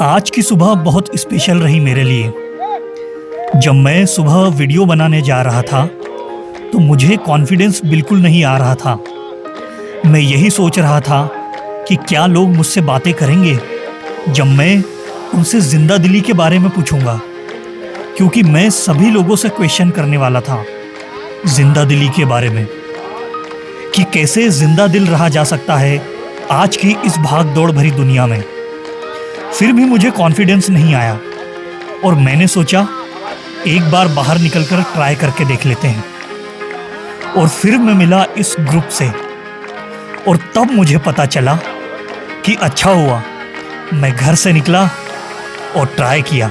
आज की सुबह बहुत स्पेशल रही मेरे लिए। जब मैं सुबह वीडियो बनाने जा रहा था तो मुझे कॉन्फिडेंस बिल्कुल नहीं आ रहा था। मैं यही सोच रहा था कि क्या लोग मुझसे बातें करेंगे जब मैं उनसे जिंदा दिली के बारे में पूछूंगा, क्योंकि मैं सभी लोगों से क्वेश्चन करने वाला था जिंदा दिली के बारे में कि कैसे जिंदा दिल रहा जा सकता है आज की इस भाग दौड़ भरी दुनिया में। फिर भी मुझे कॉन्फिडेंस नहीं आया और मैंने सोचा एक बार बाहर निकलकर ट्राई करके देख लेते हैं। और फिर मैं मिला इस ग्रुप से और तब मुझे पता चला कि अच्छा हुआ मैं घर से निकला और ट्राई किया।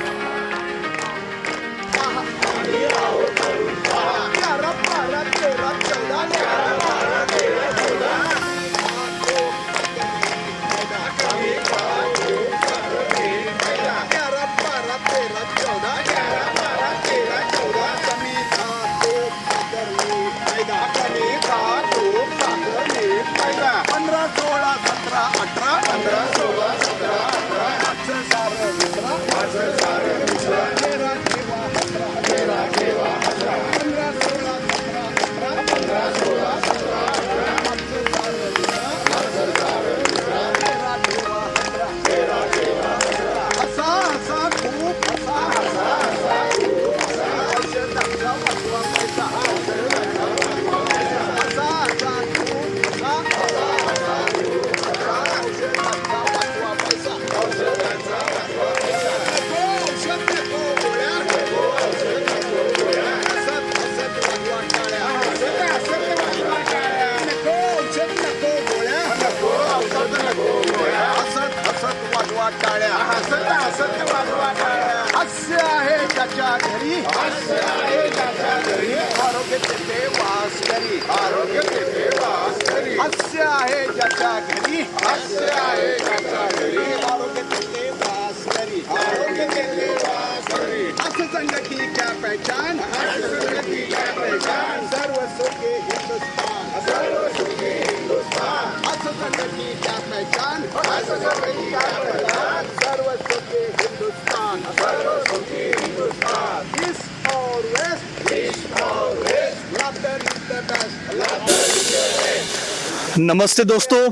हास्य आहे ज्याच्या घरी आरोग्य तेथे वास करी हास्य आहे ज्याच्या घरी आरोग्य तेथे वास करी हस संगती क्या पहचान सर्व सुखे हिंदुस्तान हस संगती क्या पहचान सर्व सुखे हिंदुस्तान ईस्ट और waste laughter is the best। नमस्ते दोस्तों,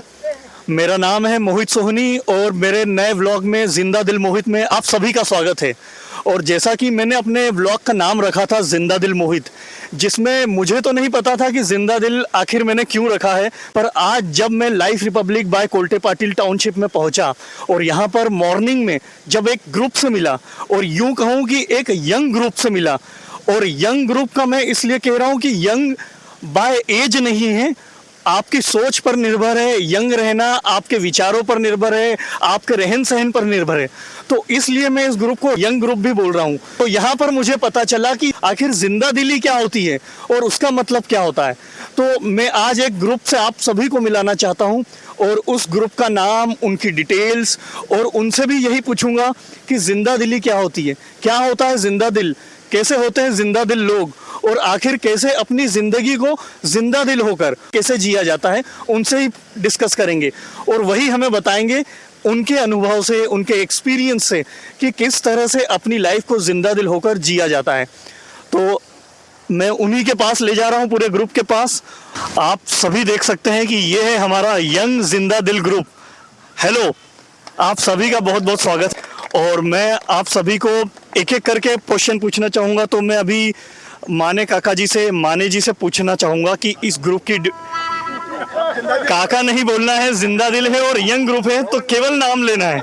मेरा नाम है मोहित सोहनी और मेरे नए व्लॉग में जिंदा दिल मोहित में आप सभी का स्वागत है। और जैसा कि मैंने अपने व्लॉग का नाम रखा था जिंदा दिल मोहित, जिसमें मुझे तो नहीं पता था कि जिंदा दिल आखिर मैंने क्यों रखा है, पर आज जब मैं Life Republic by Kolte Patil township में पहुंचा और यहाँ पर मॉर्निंग में जब एक ग्रुप से मिला, और यूं कहूँ कि एक यंग ग्रुप से मिला, और यंग ग्रुप का मैं इसलिए कह रहा हूँ कि यंग बाय एज नहीं है, आपकी सोच पर निर्भर है। यंग रहना आपके विचारों पर निर्भर है, आपके रहन सहन पर निर्भर है, तो इसलिए मैं इस ग्रुप को यंग ग्रुप भी बोल रहा हूँ। तो यहाँ पर मुझे पता चला कि आखिर जिंदा दिली क्या होती है और उसका मतलब क्या होता है। तो मैं आज एक ग्रुप से आप सभी को मिलाना चाहता हूँ और उस ग्रुप का नाम, उनकी डिटेल्स, और उनसे भी यही पूछूंगा कि जिंदा दिली क्या होती है, क्या होता है जिंदा दिल, कैसे होते हैं जिंदा दिल लोग, और आखिर कैसे अपनी जिंदगी को जिंदा दिल होकर कैसे जिया जाता है, उनसे ही डिस्कस करेंगे। और वही हमें बताएंगे उनके अनुभव से, उनके एक्सपीरियंस से कि किस तरह से अपनी लाइफ को जिंदा दिल होकर जिया जाता है। तो मैं उन्हीं के पास ले जा रहा हूँ, पूरे ग्रुप के पास। आप सभी देख सकते हैं कि ये है हमारा यंग जिंदा दिल ग्रुप। हेलो, आप सभी का बहुत बहुत स्वागत। और मैं आप सभी को एक एक करके क्वेश्चन पूछना चाहूँगा। तो मैं अभी माने जी से पूछना चाहूँगा कि इस ग्रुप की काका नहीं बोलना है, जिंदा दिल है और यंग ग्रुप है तो केवल नाम लेना है।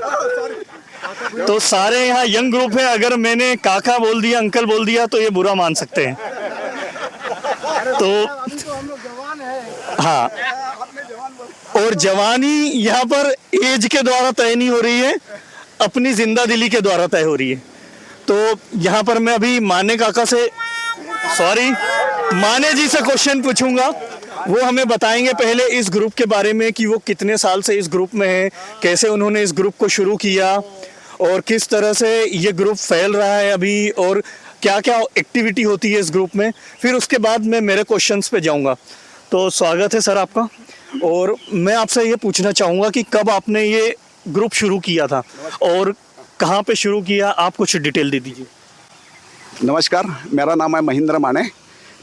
तो सारे यहाँ यंग ग्रुप है, अगर मैंने काका बोल दिया, अंकल बोल दिया तो ये बुरा मान सकते हैं। तो हाँ, और जवानी यहाँ पर एज के द्वारा तय नहीं हो रही है, अपनी जिंदा दिली के द्वारा तय हो रही है। तो यहाँ पर मैं अभी माने जी से क्वेश्चन पूछूंगा। वो हमें बताएंगे पहले इस ग्रुप के बारे में कि वो कितने साल से इस ग्रुप में हैं, कैसे उन्होंने इस ग्रुप को शुरू किया और किस तरह से ये ग्रुप फैल रहा है अभी, और क्या क्या एक्टिविटी होती है इस ग्रुप में। फिर उसके बाद मैं मेरे क्वेश्चंस पे जाऊंगा। तो स्वागत है सर आपका। और मैं आपसे ये पूछना चाहूँगा कि कब आपने ये ग्रुप शुरू किया था और कहाँ पे शुरू किया, आप कुछ डिटेल दे दीजिए। नमस्कार, मेरा नाम है महेंद्र माने।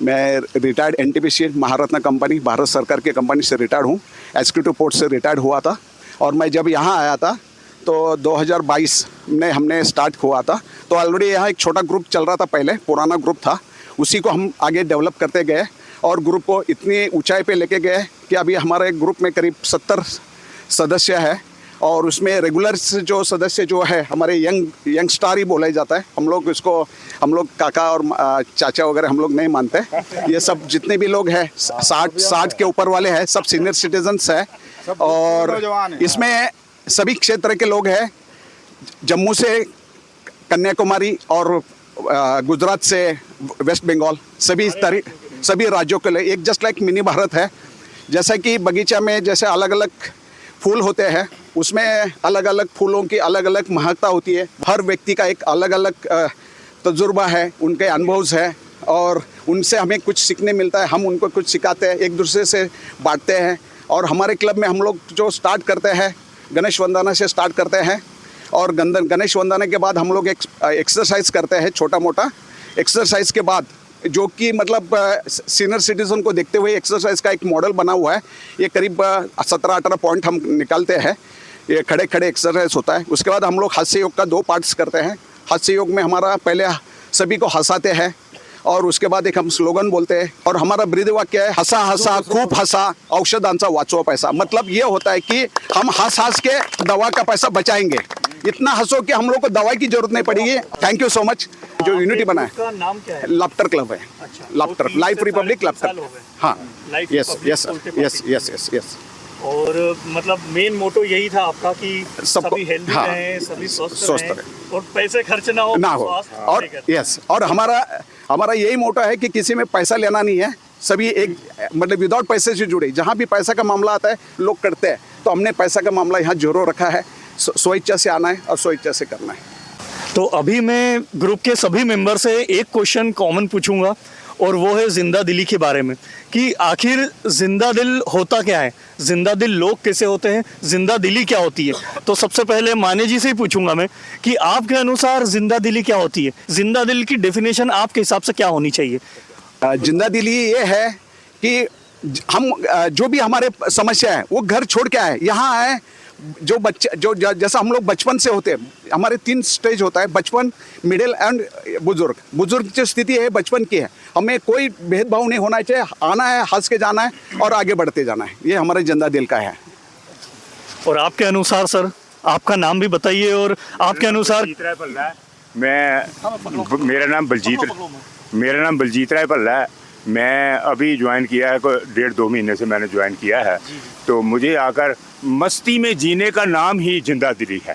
मैं रिटायर्ड एनटीपीसी महारत्न कंपनी भारत सरकार की कंपनी से रिटायर्ड हूँ। एग्जीक्यूटिव पोर्ट से रिटायर्ड हुआ था और मैं जब यहाँ आया था तो 2022 में हमने स्टार्ट हुआ था। तो ऑलरेडी यहाँ एक छोटा ग्रुप चल रहा था, पहले पुराना ग्रुप था, उसी को हम आगे डेवलप करते गए और ग्रुप को इतनी ऊंचाई पे लेके गए कि अभी हमारे ग्रुप में करीब 70 सदस्य है और उसमें रेगुलर जो सदस्य जो है हमारे यंगस्टार ही बोला जाता है। हम लोग काका और चाचा वगैरह हम लोग नहीं मानते। ये सब जितने भी लोग हैं 60 के ऊपर वाले हैं, सब सीनियर सिटीजन्स हैं और इसमें सभी क्षेत्र के लोग हैं, जम्मू से कन्याकुमारी और गुजरात से वेस्ट बंगाल, सभी राज्यों के लिए एक जस्ट लाइक मिनी भारत है। जैसा कि बगीचा में जैसे अलग अलग फूल होते हैं, उसमें अलग अलग फूलों की अलग अलग महत्ता होती है। हर व्यक्ति का एक अलग अलग तजुर्बा है, उनके अनुभव है और उनसे हमें कुछ सीखने मिलता है, हम उनको कुछ सिखाते हैं, एक दूसरे से बांटते हैं। और हमारे क्लब में हम लोग जो स्टार्ट करते हैं गणेश वंदना से स्टार्ट करते हैं और गणेश वंदना के बाद हम लोग एक एक्सरसाइज करते हैं, छोटा मोटा एक्सरसाइज के बाद, जो कि मतलब सीनियर सिटीज़न को देखते हुए एक्सरसाइज का एक मॉडल बना हुआ है। ये करीब 17-18 पॉइंट हम निकालते हैं, ये खड़े खड़े एक्सरसाइज होता है। उसके बाद हम लोग हास्य योग का 2 पार्ट्स करते हैं। हास्य योग में हमारा पहले सभी को हंसाते हैं और उसके बाद एक हम स्लोगन बोलते हैं और हमारा ब्रीद वाक्य है हंसा हंसा खूब हंसा औषधांचा वाचवा पैसा। मतलब ये होता है कि हम हंस के दवा का पैसा बचाएंगे। इतना हंसो कि हम लोग को दवाई की जरूरत नहीं पड़ेगी। Thank you so much. जो यूनिटी बना है, का नाम क्या है? लाफ्टर क्लब है। अच्छा, लाफ्टर, तो लाइफ रिपब्लिक लाफ्टर। साल हो गए। हाँ, Life यस Republic यस बोलते यस यस यस यस। और मतलब मेन मोटो यही था आपका कि सबको- सभी हेल्दी हाँ, रहें, सभी स्वस्थ स्वस्थ रहें और पैसे खर्च ना हो स्वास्थ्य और लेकर। यस, और हमारा यही मोटो है कि किसी में पैसा लेना नहीं है, सभी एक मतलब विदाउट पैसे से जुड़े। जहाँ भी पैसा का मामला आता है लोग करते हैं, तो हमने पैसा का मामला यहाँ जोरों रखा है। स्वेच्छा से आना है और स्वेच्छा से करना है। तो अभी मैं ग्रुप के सभी मेंबर से एक क्वेश्चन कॉमन पूछूंगा और वो है जिंदा दिली के बारे में, कि आखिर जिंदा दिल होता क्या है, जिंदा दिल लोग कैसे होते हैं, जिंदा दिली क्या होती है। तो सबसे पहले माने जी से ही पूछूंगा मैं कि आपके अनुसार जिंदा दिली क्या होती है, जिंदा दिल की डेफिनेशन आपके हिसाब से क्या होनी चाहिए। जिंदा दिली ये है कि हम जो भी हमारे समस्या है वो घर छोड़ के आए, यहाँ आए। जो बच्चे जो जैसा हम लोग बचपन से होते हैं, हमारे 3 स्टेज होता है, बचपन, मिडिल एंड बुजुर्ग जो स्थिति है बचपन की है। हमें कोई भेदभाव नहीं होना चाहिए, आना है, हंस के जाना है और आगे बढ़ते जाना है। ये हमारे जिंदा दिल का है। और आपके अनुसार सर, आपका नाम भी बताइए और आपके अनुसार। मेरा नाम बलजीत राय भल्ला है। मैं अभी ज्वाइन किया है, 1.5-2 महीने से मैंने ज्वाइन किया है। तो मुझे आकर मस्ती में जीने का नाम ही जिंदा दिली है।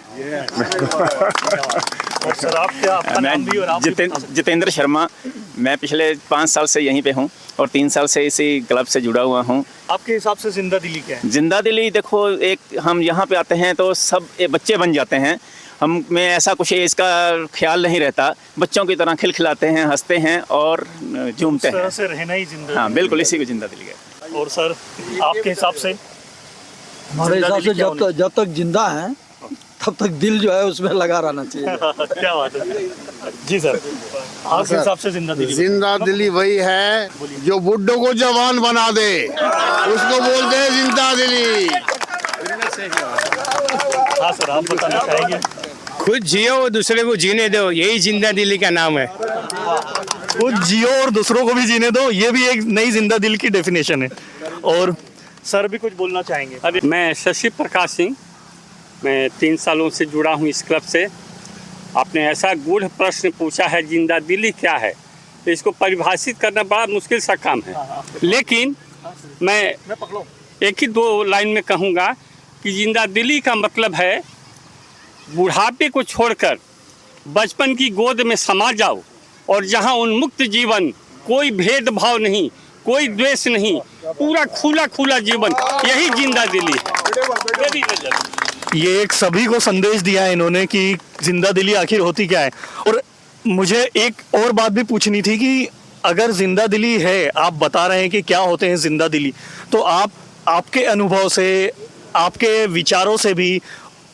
और सर आपका नाम भी और आप भी बता सकते जितेंद्र शर्मा। मैं पिछले 5 साल से यहीं पे हूँ और 3 साल से इसी क्लब से जुड़ा हुआ हूँ। हैं। आपके हिसाब से जिंदा दिली क्या है। जिंदा दिली देखो, एक हम यहाँ पे आते हैं तो सब बच्चे बन जाते हैं। हम में ऐसा कुछ इसका ख्याल नहीं रहता, बच्चों की तरह खिलखिलाते हैं, हंसते हैं और झूमते तरह हैं। से रहना ही जिंदा हाँ दिली। बिल्कुल, इसी को जिंदा दिली है। और सर आपके हिसाब से हमारे जिंदा हिसाब दिली से क्या जब तक जिंदा है तब तक दिल जो है उसमें लगा रहना चाहिए। क्या बात है जी सर, आपके हिसाब से जिंदा दिली। जिंदा दिली वही है जो बुड्ढों को जवान बना दे, उसको बोलते हैं जिंदा दिली। हाँ सर, आप बताना चाहेंगे। खुद जियो और दूसरे को जीने दो, यही जिंदा दिली का नाम है। खुद जियो और दूसरों को भी जीने दो, ये भी एक नई जिंदा दिल की डेफिनेशन है। और सर भी कुछ बोलना चाहेंगे। अभी मैं शशि प्रकाश सिंह, मैं 3 सालों से जुड़ा हूँ इस क्लब से। आपने ऐसा गूढ़ प्रश्न पूछा है जिंदा दिली क्या है, तो इसको परिभाषित करना बड़ा मुश्किल सा काम है। लेकिन मैं एक ही 2 लाइन में कहूँगा कि जिंदा दिली का मतलब है बुढ़ापे को छोड़कर बचपन की गोद में समा जाओ और जहाँ उन्मुक्त जीवन, कोई भेदभाव नहीं, कोई द्वेष नहीं, पूरा खुला जीवन, यही जिंदा दिली है। मेरी नजर ये एक सभी को संदेश दिया है इन्होंने कि जिंदा दिली आखिर होती क्या है। और मुझे एक और बात भी पूछनी थी कि अगर जिंदा दिली है, आप बता रहे हैं कि क्या होते हैं जिंदा दिली, तो आप आपके अनुभव से, आपके विचारों से भी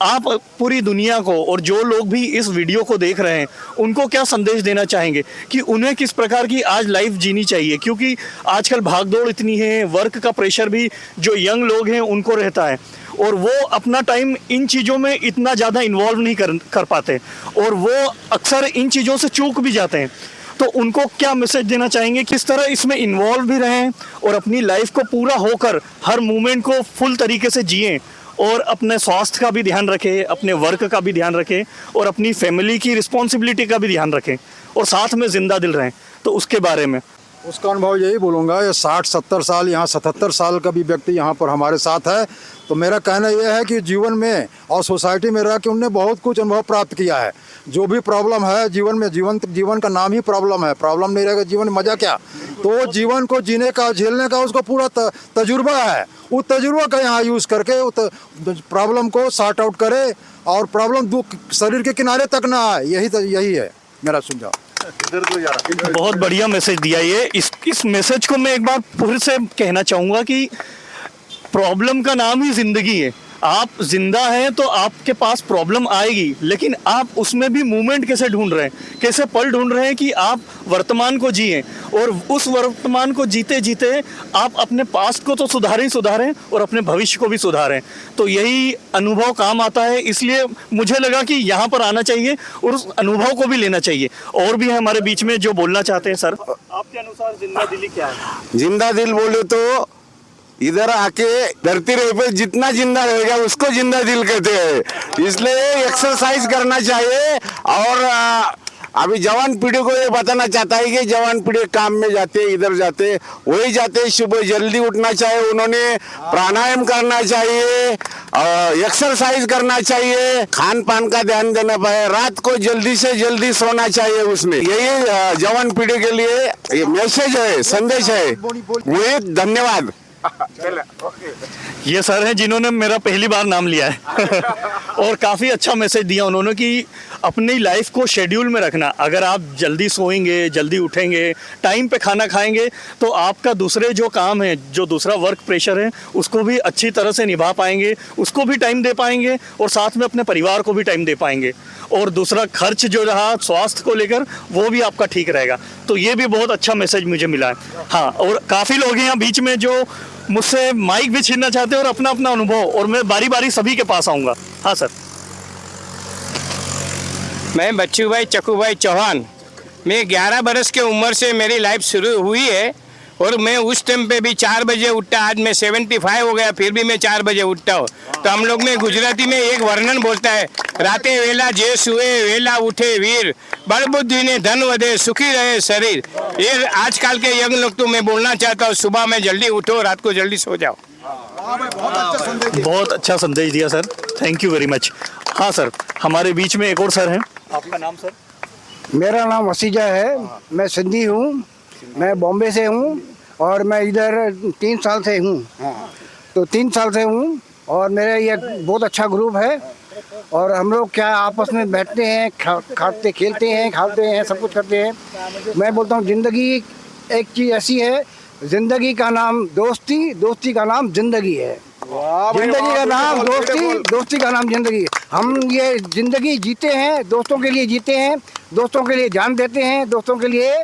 आप पूरी दुनिया को और जो लोग भी इस वीडियो को देख रहे हैं उनको क्या संदेश देना चाहेंगे कि उन्हें किस प्रकार की आज लाइफ जीनी चाहिए? क्योंकि आजकल भागदौड़ इतनी है, वर्क का प्रेशर भी जो यंग लोग हैं उनको रहता है और वो अपना टाइम इन चीज़ों में इतना ज़्यादा इन्वॉल्व नहीं कर पाते और वो अक्सर इन चीज़ों से चूक भी जाते हैं। तो उनको क्या मैसेज देना चाहेंगे, किस तरह इसमें इन्वॉल्व भी रहें और अपनी लाइफ को पूरा होकर हर मोमेंट को फुल तरीके से जिएं और अपने स्वास्थ्य का भी ध्यान रखें, अपने वर्क का भी ध्यान रखें और अपनी फैमिली की रिस्पॉन्सिबिलिटी का भी ध्यान रखें और साथ में जिंदा दिल रहें? तो उसके बारे में उसका अनुभव यही बोलूँगा, ये 60-70 साल यहाँ 77 साल का भी व्यक्ति यहाँ पर हमारे साथ है। तो मेरा कहना यह है कि जीवन में और सोसाइटी में रह के उनने बहुत कुछ अनुभव प्राप्त किया है। जो भी प्रॉब्लम है जीवन में, जीवन का नाम ही प्रॉब्लम है, प्रॉब्लम नहीं रहेगा जीवन में मज़ा क्या? तो जीवन को जीने का, झेलने का उसको पूरा तजुर्बा है। उस तजुर्बा का यहाँ यूज़ करके प्रॉब्लम को सॉर्ट आउट करे और प्रॉब्लम दुख शरीर के किनारे तक ना आए। यही है मेरा सुझाव। बहुत बढ़िया मैसेज दिया ये। इस मैसेज को मैं एक बार फिर से कहना चाहूँगा कि प्रॉब्लम का नाम ही जिंदगी है। आप जिंदा हैं तो आपके पास प्रॉब्लम आएगी, लेकिन आप उसमें भी मूवमेंट कैसे ढूंढ रहे हैं, कैसे पल ढूंढ रहे हैं कि आप वर्तमान को जिएं और उस वर्तमान को जीते जीते आप अपने पास्ट को तो सुधारें और अपने भविष्य को भी सुधारें। तो यही अनुभव काम आता है, इसलिए मुझे लगा कि यहाँ पर आना चाहिए और उस अनुभव को भी लेना चाहिए। और भी है हमारे बीच में जो बोलना चाहते हैं। सर, आपके अनुसार जिंदा दिली क्या है? जिंदा दिल बोले तो इधर आके धरती रहे पे जितना जिंदा रहेगा उसको जिंदा दिल कहते हैं। इसलिए एक्सरसाइज करना चाहिए। और अभी जवान पीढ़ी को ये बताना चाहता है कि जवान पीढ़ी काम में जाते, इधर जाते, वही जाते, सुबह जल्दी उठना चाहिए, उन्होंने प्राणायाम करना चाहिए, एक्सरसाइज करना चाहिए, खान पान का ध्यान देना पाए, रात को जल्दी से जल्दी सोना चाहिए। उसमें यही जवान पीढ़ी के लिए ये मैसेज है, संदेश है। वही धन्यवाद। ये सर हैं जिन्होंने मेरा पहली बार नाम लिया है और काफ़ी अच्छा मैसेज दिया उन्होंने कि अपनी लाइफ को शेड्यूल में रखना। अगर आप जल्दी सोएंगे, जल्दी उठेंगे, टाइम पे खाना खाएंगे तो आपका दूसरे जो काम है, जो दूसरा वर्क प्रेशर है, उसको भी अच्छी तरह से निभा पाएंगे, उसको भी टाइम दे पाएंगे और साथ में अपने परिवार को भी टाइम दे पाएंगे। और दूसरा खर्च जो रहा स्वास्थ्य को लेकर वो भी आपका ठीक रहेगा। तो ये भी बहुत अच्छा मैसेज मुझे मिला है। हाँ, और काफ़ी लोग हैं यहाँ बीच में जो मुझसे माइक भी छीनना चाहते हैं और अपना अपना अनुभव, और मैं बारी बारी सभी के पास आऊँगा। हाँ सर। मैं बच्चू भाई चक्कू भाई चौहान। मैं 11 बरस के उम्र से मेरी लाइफ शुरू हुई है और मैं उस टाइम पे भी 4 बजे उठता। आज मैं 75 हो गया फिर भी मैं 4 बजे उठता हूँ। तो हम लोग में गुजराती में एक वर्णन बोलता है, राते वेला जे सुए वेला उठे वीर, बड़ बुद्धि ने धन वधे सुखी रहे शरीर। ये आजकल के यंग लोग तो मैं बोलना चाहता हूँ, सुबह में जल्दी उठो, रात को जल्दी सो जाओ। बहुत अच्छा संदेश दिया sir, thank you very much. हाँ सर, हमारे बीच में एक और सर हैं। आपका नाम सर? मेरा नाम वसीजा है, मैं सिंधी हूँ, मैं बॉम्बे से हूँ और मैं इधर 3 साल से हूँ। तो 3 साल से हूँ और मेरा ये बहुत अच्छा ग्रुप है और हम लोग क्या आपस में बैठते हैं, खाते खेलते हैं, खाते हैं, सब कुछ करते हैं। मैं बोलता हूँ ज़िंदगी एक चीज़ ऐसी है, ज़िंदगी का नाम दोस्ती, दोस्ती का नाम ज़िंदगी है। ज़िंदगी का नाम दोस्ती, दोस्ती का नाम ज़िंदगी। हम ये ज़िंदगी जीते हैं, दोस्तों के लिए जीते हैं, दोस्तों के लिए जान देते हैं, दोस्तों के लिए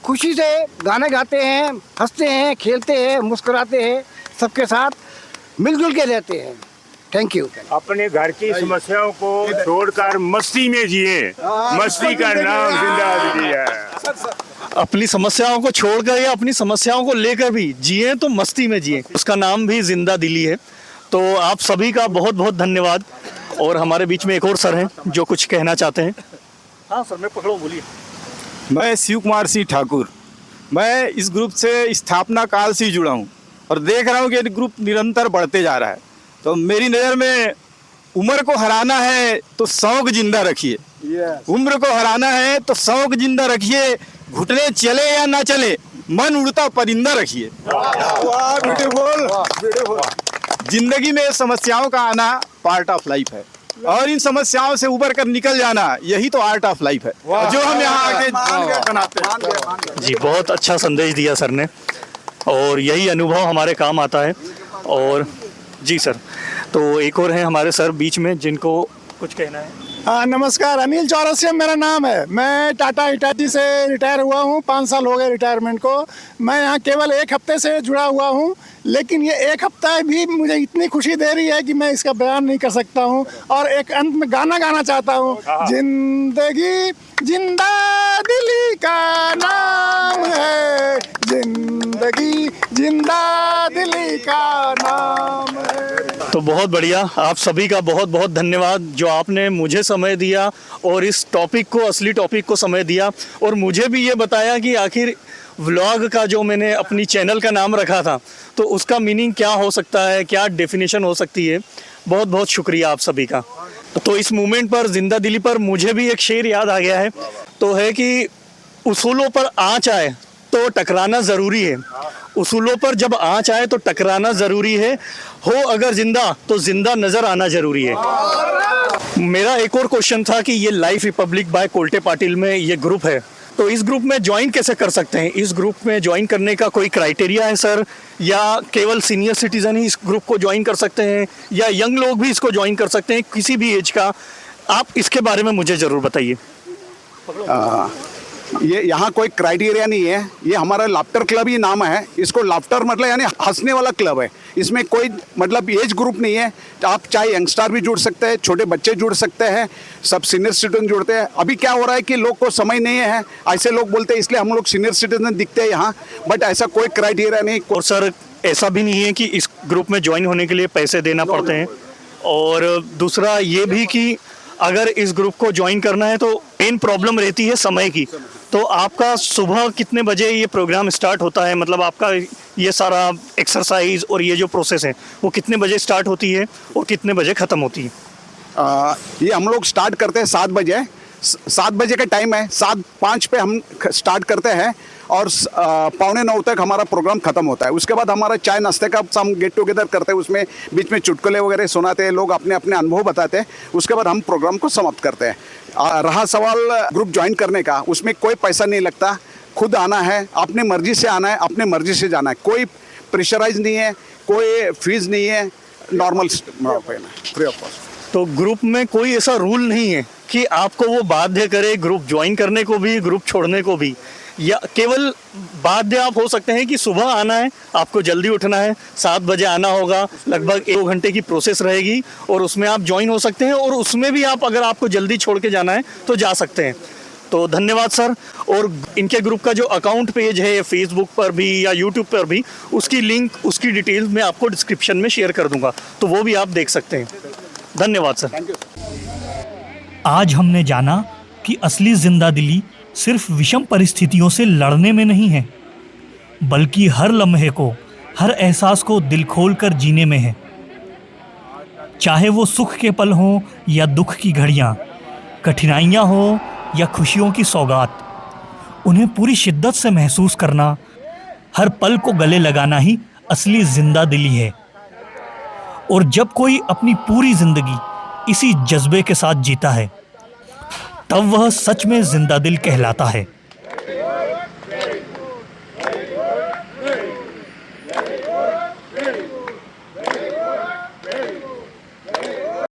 खुशी से गाने गाते हैं, हंसते हैं, खेलते हैं, मुस्कुराते हैं, सबके साथ मिलजुल के रहते हैं। Thank you. अपने घर की समस्याओं को छोड़कर मस्ती में जिए, मस्ती का नाम जिंदगी है। अपनी समस्याओं को छोड़कर या अपनी समस्याओं को लेकर भी जिए तो मस्ती में जिए, उसका नाम भी जिंदा दिली है। तो आप सभी का बहुत बहुत धन्यवाद। और हमारे बीच में एक और सर हैं जो कुछ कहना चाहते हैं। हाँ सर, मैं पकड़ो, बोलिए। मैं शिव कुमार सिंह ठाकुर। मैं इस ग्रुप से स्थापना काल से जुड़ा हूँ और देख रहा हूँ कि ये ग्रुप निरंतर बढ़ते जा रहा है। तो मेरी नज़र में उम्र को हराना है तो शौक जिंदा रखिए, उम्र को हराना है तो शौक जिंदा रखिए, घुटने चले या ना चले मन उड़ता परिंदा रखिए। जिंदगी में समस्याओं का आना पार्ट ऑफ लाइफ है और इन समस्याओं से उबर कर निकल जाना यही तो आर्ट ऑफ लाइफ है जो हम यहाँ आके बनाते हैं। जी, बहुत अच्छा संदेश दिया सर ने और यही अनुभव हमारे काम आता है। और जी सर, तो एक और हैं हमारे सर बीच में जिनको कुछ कहना है। हाँ नमस्कार, अनिल चौरसिया मेरा नाम है। मैं टाटा हिटाची से रिटायर हुआ हूँ, 5 साल हो गए रिटायरमेंट को। मैं यहाँ केवल 1 हफ्ते से जुड़ा हुआ हूँ, लेकिन ये 1 हफ्ता भी मुझे इतनी खुशी दे रही है कि मैं इसका बयान नहीं कर सकता हूँ। और एक अंत में गाना गाना चाहता हूँ। जिंदगी जिंदा दिली का नाम है, जिंदगी जिंदा दिली का नाम है। तो बहुत बढ़िया, आप सभी का बहुत बहुत धन्यवाद जो आपने मुझे समय दिया और इस टॉपिक को, असली टॉपिक को समय दिया, और मुझे भी ये बताया कि आखिर व्लॉग का जो मैंने अपनी चैनल का नाम रखा था तो उसका मीनिंग क्या हो सकता है, क्या डेफिनेशन हो सकती है। बहुत बहुत शुक्रिया आप सभी का। तो इस मूवमेंट पर, जिंदा दिली पर, मुझे भी एक शेर याद आ गया है, तो है कि उसूलों पर आँच आए तो टकराना ज़रूरी है। उसूलों पर जब आँच आए तो टकराना ज़रूरी है। हो अगर जिंदा तो जिंदा नज़र आना ज़रूरी है। मेरा एक और क्वेश्चन था कि ये Life Republic by Kolte Patil में ये ग्रुप है, तो इस ग्रुप में ज्वाइन कैसे कर सकते हैं? इस ग्रुप में ज्वाइन करने का कोई क्राइटेरिया है सर, या केवल सीनियर सिटीजन ही इस ग्रुप को ज्वाइन कर सकते हैं, या यंग लोग भी इसको ज्वाइन कर सकते हैं, किसी भी एज का? आप इसके बारे में मुझे ज़रूर बताइए। ये यहाँ कोई क्राइटेरिया नहीं है। ये हमारा लाफ्टर क्लब ही नाम है। इसको लाफ्टर मतलब यानी हंसने वाला क्लब है। इसमें कोई मतलब एज ग्रुप नहीं है। आप चाहे यंगस्टर भी जुड़ सकते हैं, छोटे बच्चे जुड़ सकते हैं, सब सीनियर सिटीजन जुड़ते हैं। अभी क्या हो रहा है कि लोग को समय नहीं है, ऐसे लोग बोलते हैं, इसलिए हम लोग सीनियर सिटीजन दिखते हैं यहाँ, बट ऐसा कोई क्राइटेरिया नहीं। और सर ऐसा भी नहीं है कि इस ग्रुप में ज्वाइन होने के लिए पैसे देना पड़ते हैं। और दूसरा ये भी कि अगर इस ग्रुप को ज्वाइन करना है तो मेन प्रॉब्लम रहती है समय की। तो आपका सुबह कितने बजे ये प्रोग्राम स्टार्ट होता है? मतलब आपका ये सारा एक्सरसाइज और ये जो प्रोसेस है वो कितने बजे स्टार्ट होती है और कितने बजे ख़त्म होती है? ये हम लोग स्टार्ट करते हैं 7 बजे। 7 बजे का टाइम है, 7:05 पे हम स्टार्ट करते हैं और 8:45 तक हमारा प्रोग्राम ख़त्म होता है। उसके बाद हमारा चाय नाश्ते का हम गेट टुगेदर करते हैं, उसमें बीच में चुटकुले वगैरह सुनाते हैं, लोग अपने अपने अनुभव बताते हैं। उसके बाद हम प्रोग्राम को समाप्त करते हैं। रहा सवाल ग्रुप ज्वाइन करने का, उसमें कोई पैसा नहीं लगता, खुद आना है, अपनी मर्जी से आना है, अपनी मर्जी से जाना है, कोई प्रेशराइज नहीं है, कोई फीस नहीं है, नॉर्मल फ्री ऑफ कॉस्ट। तो ग्रुप में कोई ऐसा रूल नहीं है कि आपको वो बाध्य करे ग्रुप ज्वाइन करने को भी, ग्रुप छोड़ने को भी, या केवल बाध्य आप हो सकते हैं कि सुबह आना है, आपको जल्दी उठना है, 7 बजे आना होगा, लगभग 1 घंटे की प्रोसेस रहेगी और उसमें आप ज्वाइन हो सकते हैं, और उसमें भी आप अगर आपको जल्दी छोड़ के जाना है तो जा सकते हैं। तो धन्यवाद सर। और इनके ग्रुप का जो अकाउंट पेज है फेसबुक पर भी या यूट्यूब पर भी, उसकी लिंक, उसकी डिटेल्स मैं आपको डिस्क्रिप्शन में शेयर कर दूंगा, तो वो भी आप देख सकते हैं। धन्यवाद सर। आज हमने जाना कि असली जिंदा दिली सिर्फ विषम परिस्थितियों से लड़ने में नहीं है, बल्कि हर लम्हे को, हर एहसास को दिल खोल कर जीने में है। चाहे वो सुख के पल हों या दुख की घड़ियाँ, कठिनाइयाँ हों या खुशियों की सौगात, उन्हें पूरी शिद्दत से महसूस करना, हर पल को गले लगाना ही असली जिंदा दिली है। और जब कोई अपनी पूरी जिंदगी इसी जज्बे के साथ जीता है, तब वह सच में जिंदा दिल कहलाता है।